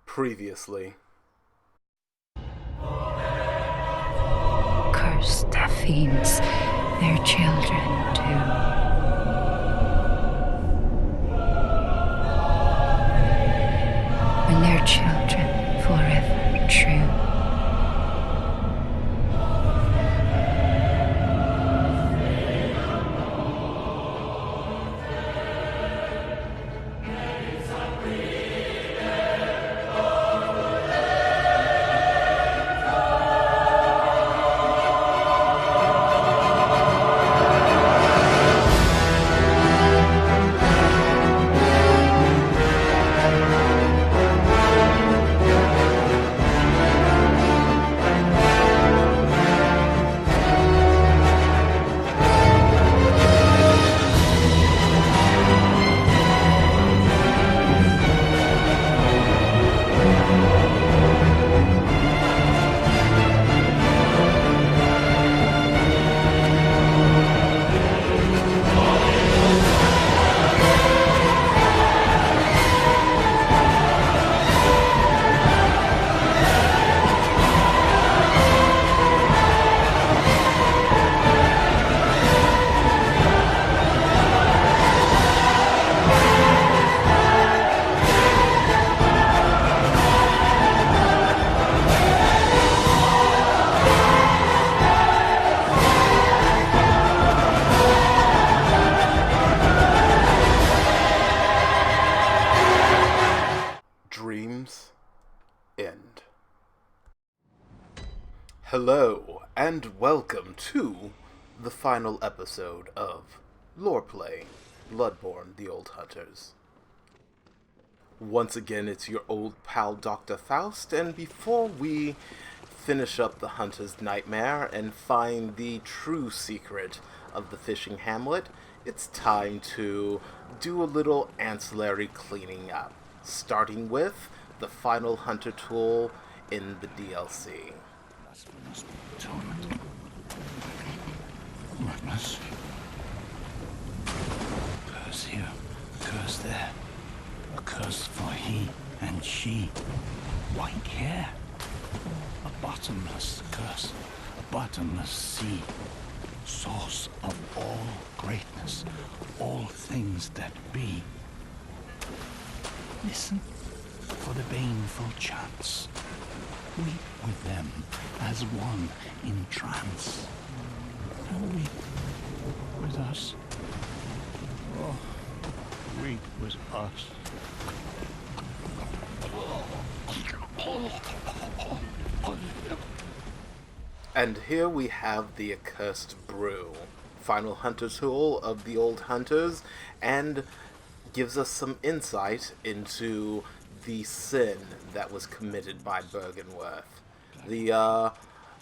Previously. Cursed fiends, their children too. And their children forever true. Dreams End. Hello, and welcome to the final episode of LorePlay Bloodborne, the Old Hunters. Once again, it's your old pal Dr. Faust, and before we finish up the Hunter's Nightmare and find the true secret of the fishing hamlet, it's time to do a little ancillary cleaning up, starting with the final hunter tool in the DLC. Blasphemous atonement. Madness. Curse here, curse there. A curse for he and she. White hair. A bottomless curse. A bottomless sea. Source of all greatness. All things that be. Listen for the baneful chants. Weep with them as one in trance. And weep with us. Oh, weep with us. And here we have the Accursed Brew, final hunter tool of the old hunters, and gives us some insight into the sin that was committed by Bergenworth. The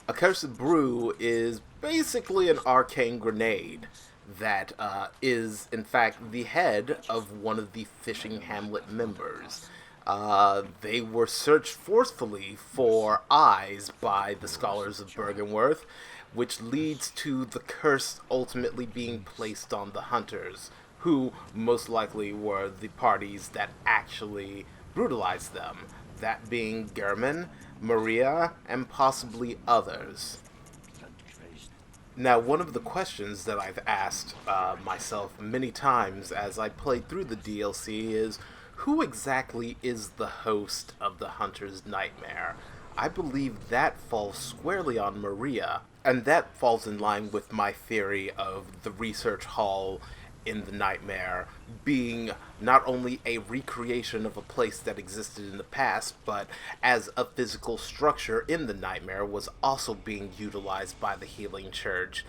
Accursed Brew is basically an arcane grenade that is, in fact, the head of one of the fishing hamlet members. They were searched forcefully for eyes by the scholars of Bergenworth, which leads to the curse ultimately being placed on the hunters, who most likely were the parties that actually brutalized them, that being German, Maria, and possibly others. Now, one of the questions that I've asked myself many times as I played through the DLC is, who exactly is the host of the Hunter's Nightmare? I believe that falls squarely on Maria, and that falls in line with my theory of the research hall in the Nightmare being not only a recreation of a place that existed in the past, but as a physical structure in the Nightmare was also being utilized by the Healing Church.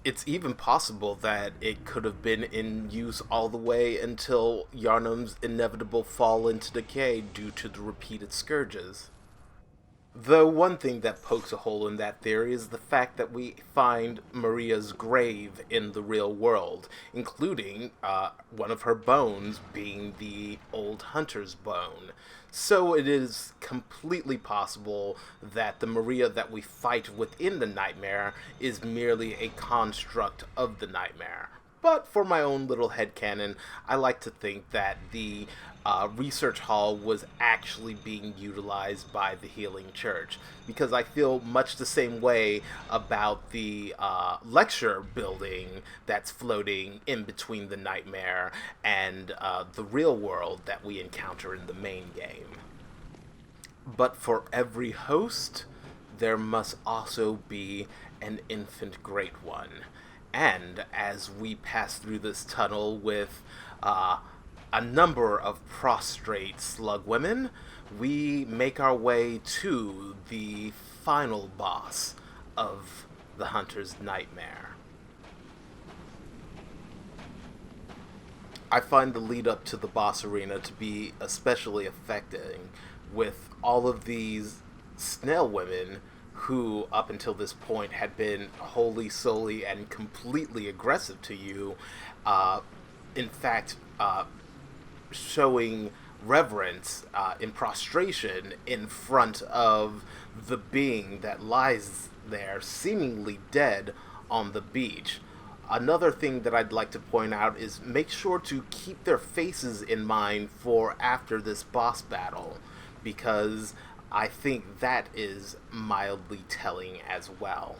It's even possible that it could have been in use all the way until Yarnum's inevitable fall into decay due to the repeated scourges. Though one thing that pokes a hole in that theory is the fact that we find Maria's grave in the real world, including one of her bones being the old hunter's bone. So it is completely possible that the Maria that we fight within the Nightmare is merely a construct of the Nightmare. But for my own little headcanon, I like to think that the research hall was actually being utilized by the Healing Church, because I feel much the same way about the lecture building that's floating in between the nightmare and the real world that we encounter in the main game. But for every host, there must also be an infant great one. And as we pass through this tunnel with a number of prostrate slug women, we make our way to the final boss of the Hunter's Nightmare. I find the lead up to the boss arena to be especially affecting, with all of these snail women who, up until this point, had been wholly, solely, and completely aggressive to you, in fact, showing reverence in prostration in front of the being that lies there, seemingly dead, on the beach. Another thing that I'd like to point out is make sure to keep their faces in mind for after this boss battle, because I think that is mildly telling as well.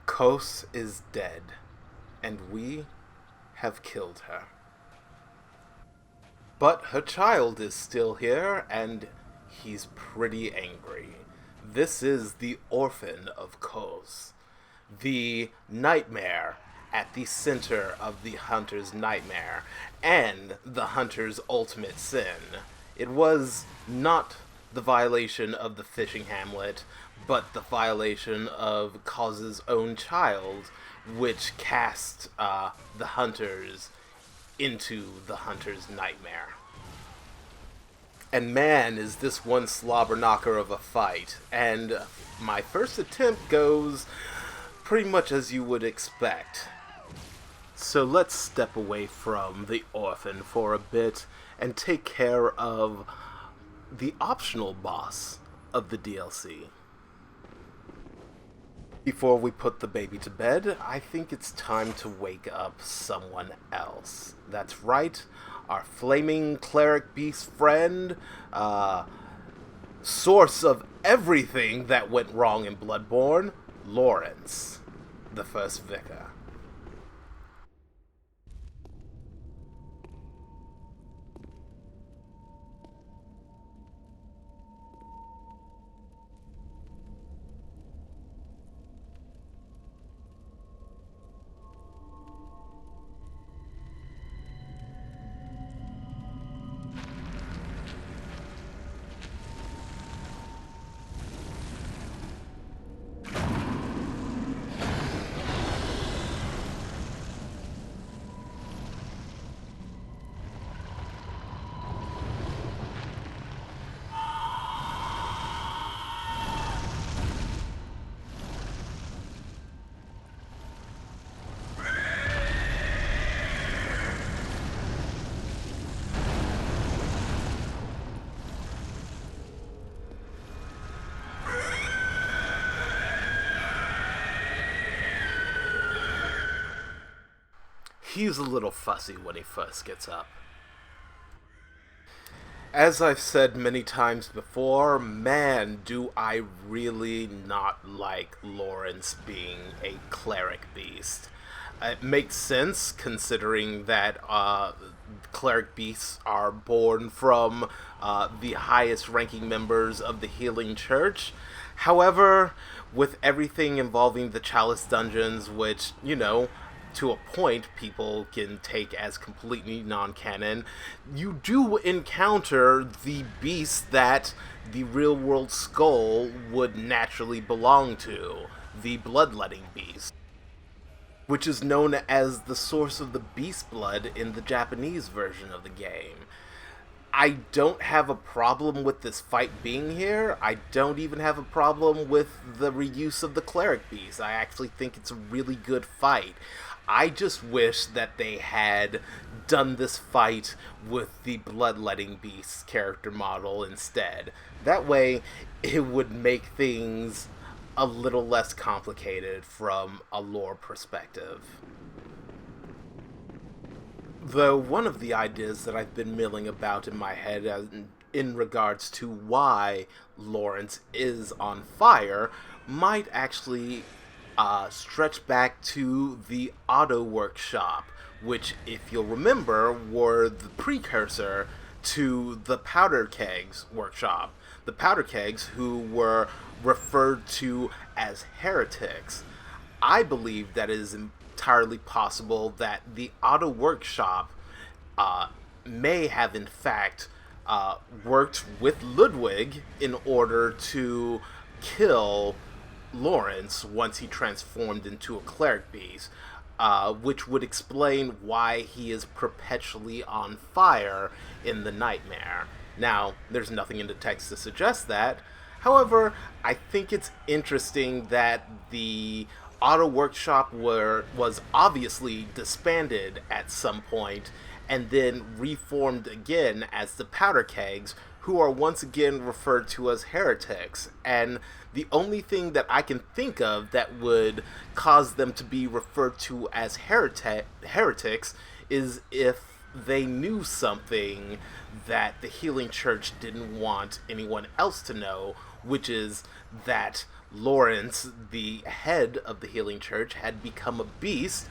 Kos is dead, and we have killed her. But her child is still here, and he's pretty angry. This is the orphan of Kos, the nightmare at the center of the hunter's nightmare, and the hunter's ultimate sin. It was not the violation of the fishing hamlet, but the violation of Kos's own child, which cast the hunters into the hunter's nightmare. And man, is this one slobber knocker of a fight. And my first attempt goes pretty much as you would expect. So let's step away from the orphan for a bit and take care of the optional boss of the DLC. Before we put the baby to bed, I think it's time to wake up someone else. That's right, our flaming cleric beast friend, source of everything that went wrong in Bloodborne, Lawrence, the first vicar. He's a little fussy when he first gets up. As I've said many times before, man, do I really not like Lawrence being a cleric beast. It makes sense considering that cleric beasts are born from the highest ranking members of the Healing Church. However, with everything involving the Chalice Dungeons, which, to a point people can take as completely non-canon, you do encounter the beast that the real world skull would naturally belong to, the bloodletting beast, which is known as the source of the beast blood in the Japanese version of the game. I don't have a problem with this fight being here. I don't even have a problem with the reuse of the cleric beast. I actually think it's a really good fight. I just wish that they had done this fight with the bloodletting beast character model instead. That way, it would make things a little less complicated from a lore perspective. Though one of the ideas that I've been milling about in my head in regards to why Lawrence is on fire might actually stretch back to the Auto Workshop, which, if you'll remember, were the precursor to the Powder Kegs Workshop. The Powder Kegs, who were referred to as heretics. I believe that it is entirely possible that the Auto Workshop may have in fact worked with Ludwig in order to kill Lawrence once he transformed into a cleric beast, which would explain why he is perpetually on fire in the nightmare. Now, there's nothing in the text to suggest that. However, I think it's interesting that the Auto Workshop was obviously disbanded at some point and then reformed again as the Powder Kegs, who are once again referred to as heretics. And the only thing that I can think of that would cause them to be referred to as heretics is if they knew something that the Healing Church didn't want anyone else to know, which is that Lawrence, the head of the Healing Church, had become a beast,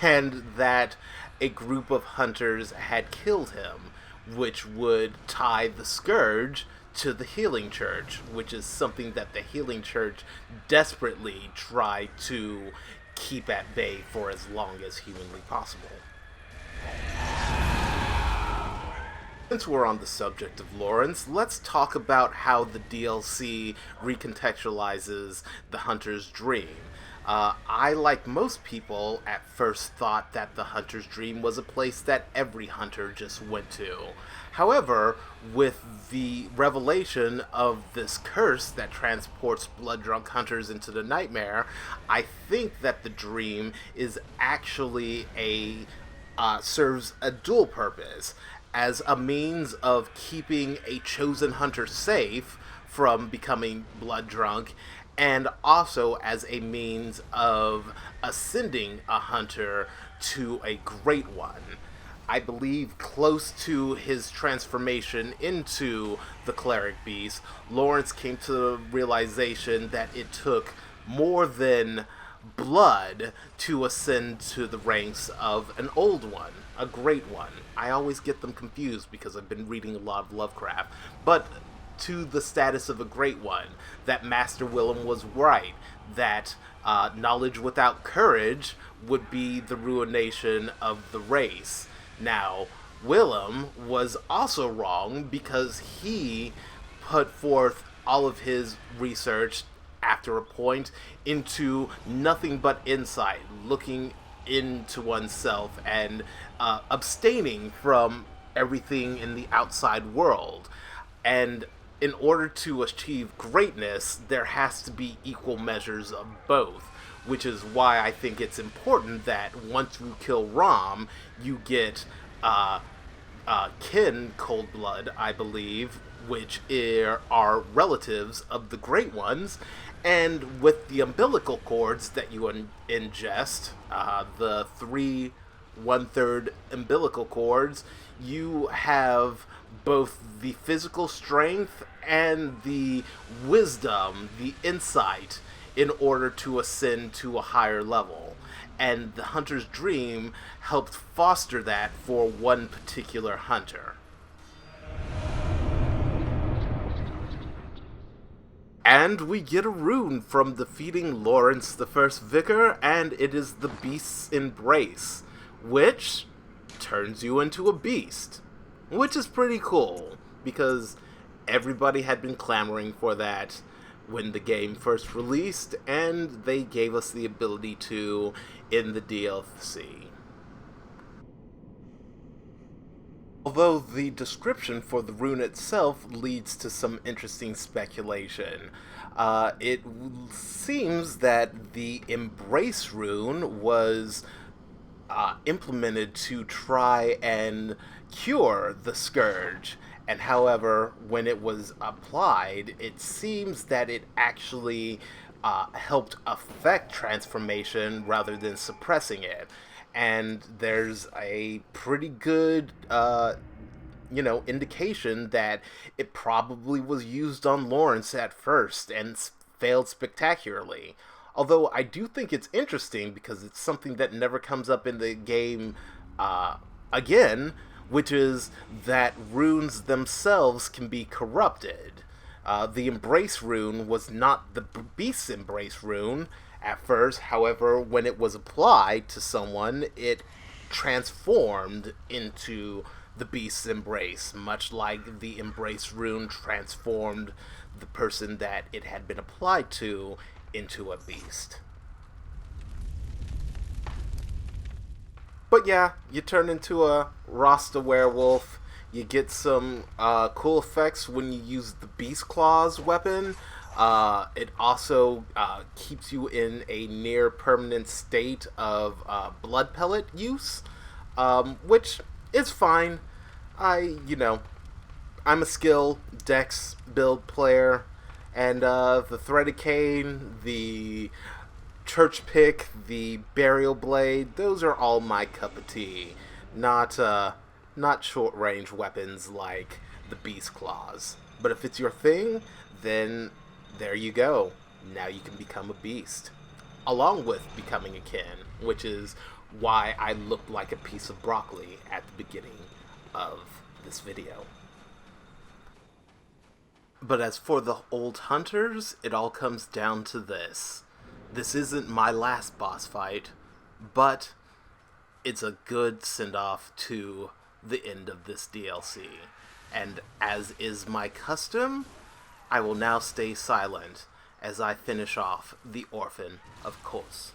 and that a group of hunters had killed him, which would tie the Scourge to the Healing Church, which is something that the Healing Church desperately tried to keep at bay for as long as humanly possible. Since we're on the subject of Lawrence, let's talk about how the DLC recontextualizes the Hunter's Dream. I, like most people, at first thought that the Hunter's Dream was a place that every hunter just went to. However, with the revelation of this curse that transports blood-drunk hunters into the nightmare, I think that the dream is actually serves a dual purpose, as a means of keeping a chosen hunter safe from becoming blood drunk, and also as a means of ascending a hunter to a great one. I believe close to his transformation into the cleric beast, Lawrence came to the realization that it took more than blood to ascend to the ranks of an old one, a great one. I always get them confused because I've been reading a lot of Lovecraft, but to the status of a great one, that Master Willem was right, that knowledge without courage would be the ruination of the race. Now, Willem was also wrong because he put forth all of his research after a point into nothing but insight, looking into oneself and abstaining from everything in the outside world. And in order to achieve greatness, there has to be equal measures of both, which is why I think it's important that once you kill Rom, you get Kin Coldblood, I believe, which are relatives of the Great Ones, and with the umbilical cords that you ingest, the 3 1/3 umbilical cords, you have both the physical strength and the wisdom, the insight, in order to ascend to a higher level. And the hunter's dream helped foster that for one particular hunter. And we get a rune from defeating Lawrence the First Vicar, and it is the Beast's Embrace, which turns you into a beast. Which is pretty cool, because everybody had been clamoring for that when the game first released, and they gave us the ability to in the DLC. Although the description for the rune itself leads to some interesting speculation. It seems that the Embrace rune was implemented to try and cure the Scourge, and however, when it was applied, it seems that it actually helped affect transformation rather than suppressing it. And there's a pretty good, indication that it probably was used on Lawrence at first and failed spectacularly. Although I do think it's interesting because it's something that never comes up in the game again, which is that runes themselves can be corrupted. The Embrace rune was not the Beast's Embrace rune at first. However, when it was applied to someone, it transformed into the Beast's Embrace, much like the Embrace rune transformed the person that it had been applied to into a beast. But yeah, you turn into a Rasta werewolf. You get some cool effects when you use the Beast Claws weapon. It also keeps you in a near permanent state of blood pellet use, which is fine. I'm a skill dex build player, and the threaded cane, the church pick, the burial blade, those are all my cup of tea. Not short range weapons like the Beast Claws. But if it's your thing, then there you go. Now you can become a beast. Along with becoming a kin, which is why I looked like a piece of broccoli at the beginning of this video. But as for the old hunters, it all comes down to this. This isn't my last boss fight, but it's a good send-off to the end of this DLC. And as is my custom, I will now stay silent as I finish off the Orphan of Kos.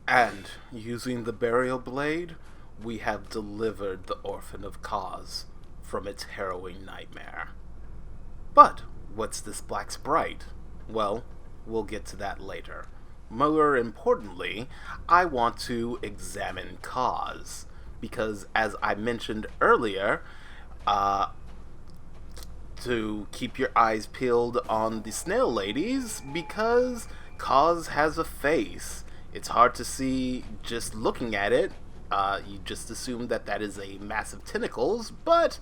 And, using the burial blade, we have delivered the Orphan of Cause from its harrowing nightmare. But, what's this black sprite? Well, we'll get to that later. More importantly, I want to examine Cause, because as I mentioned earlier, to keep your eyes peeled on the snail ladies, because Cause has a face. It's hard to see just looking at it. You just assume that that is a massive tentacles, but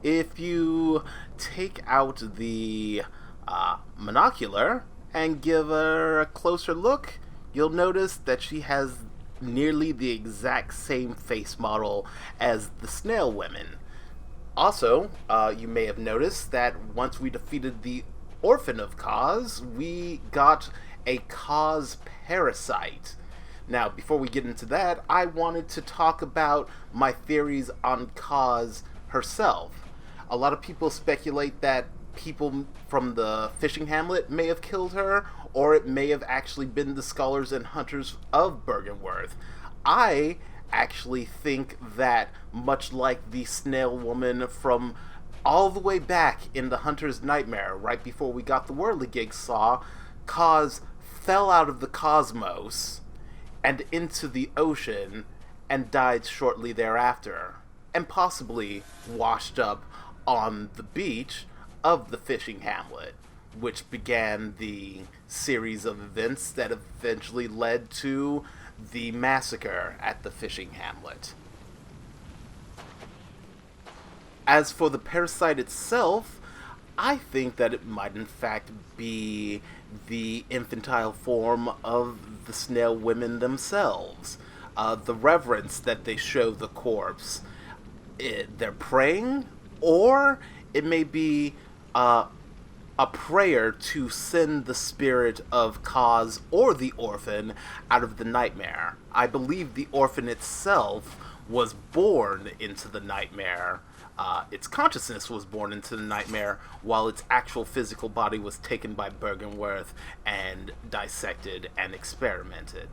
if you take out the monocular and give her a closer look, you'll notice that she has nearly the exact same face model as the snail women. Also, you may have noticed that once we defeated the Orphan of Cause, we got a Cause parasite. Now, before we get into that, I wanted to talk about my theories on Cause herself. A lot of people speculate that people from the fishing hamlet may have killed her, or it may have actually been the scholars and hunters of Bergenworth. I actually think that, much like the snail woman from all the way back in the Hunter's Nightmare, right before we got the Whirligig Saw, Cause fell out of the cosmos and into the ocean and died shortly thereafter, and possibly washed up on the beach of the fishing hamlet, which began the series of events that eventually led to the massacre at the fishing hamlet. As for the parasite itself, I think that it might in fact be the infantile form of the snail women themselves. The reverence that they show the corpse. They're praying, or it may be a prayer to send the spirit of Cause or the orphan out of the nightmare. I believe the orphan itself was born into the nightmare. Its consciousness was born into the nightmare, while its actual physical body was taken by Bergenworth and dissected and experimented.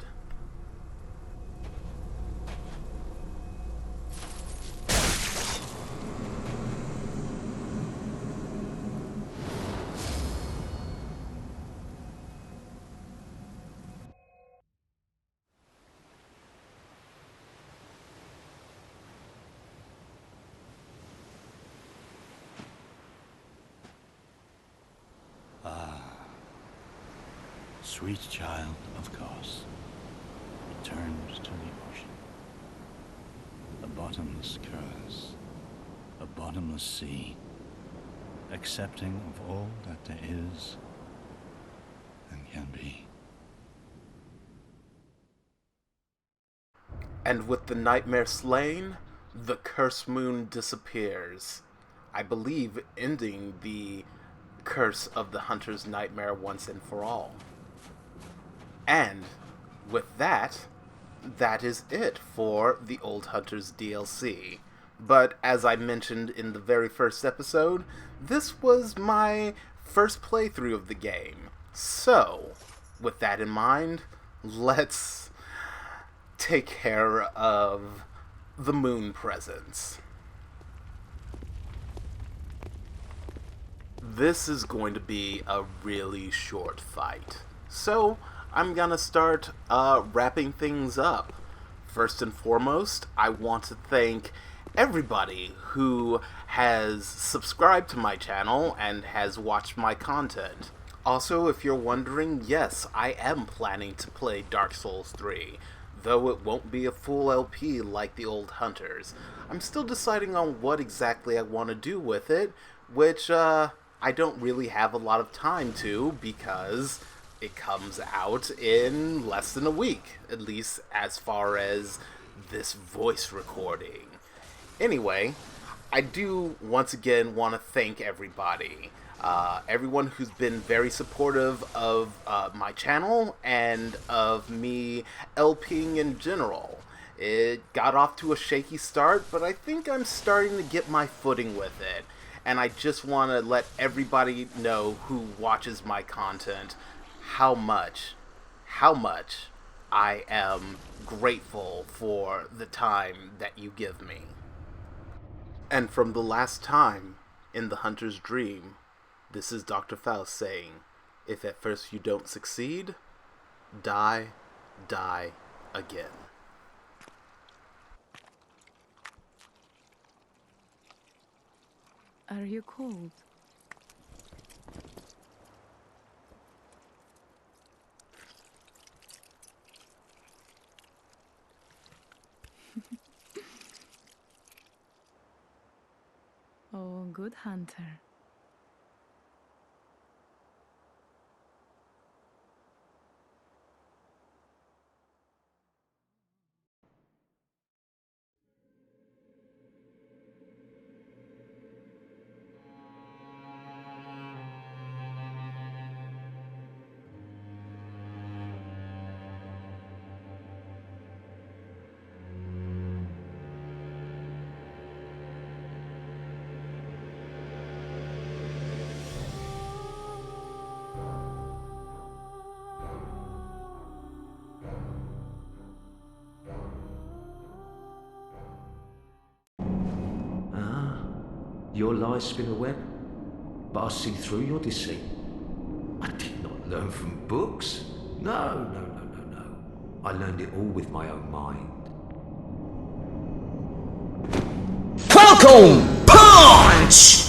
Sweet child of Cause returns to the ocean. A bottomless curse, a bottomless sea, accepting of all that there is and can be. And with the nightmare slain, the cursed moon disappears. I believe ending the curse of the hunter's nightmare once and for all. And with that, that is it for the Old Hunters DLC. But as I mentioned in the very first episode, this was my first playthrough of the game. So, with that in mind, let's take care of the moon presence. This is going to be a really short fight. So, I'm gonna start wrapping things up. First and foremost, I want to thank everybody who has subscribed to my channel and has watched my content. Also, if you're wondering, yes, I am planning to play Dark Souls 3, though it won't be a full LP like the Old Hunters. I'm still deciding on what exactly I want to do with it, which I don't really have a lot of time to, because it comes out in less than a week, at least as far as this voice recording. Anyway, I do once again want to thank everybody. Everyone who's been very supportive of my channel and of me LPing in general. It got off to a shaky start, but I think I'm starting to get my footing with it. And I just want to let everybody know who watches my content how much I am grateful for the time that you give me. And from the last time in the Hunter's Dream, this is Dr. Faust saying, if at first you don't succeed, die again. Are you cold? Oh, good hunter. Your lies spin a web, but I see through your deceit. I did not learn from books. No. I learned it all with my own mind. Welcome, punch!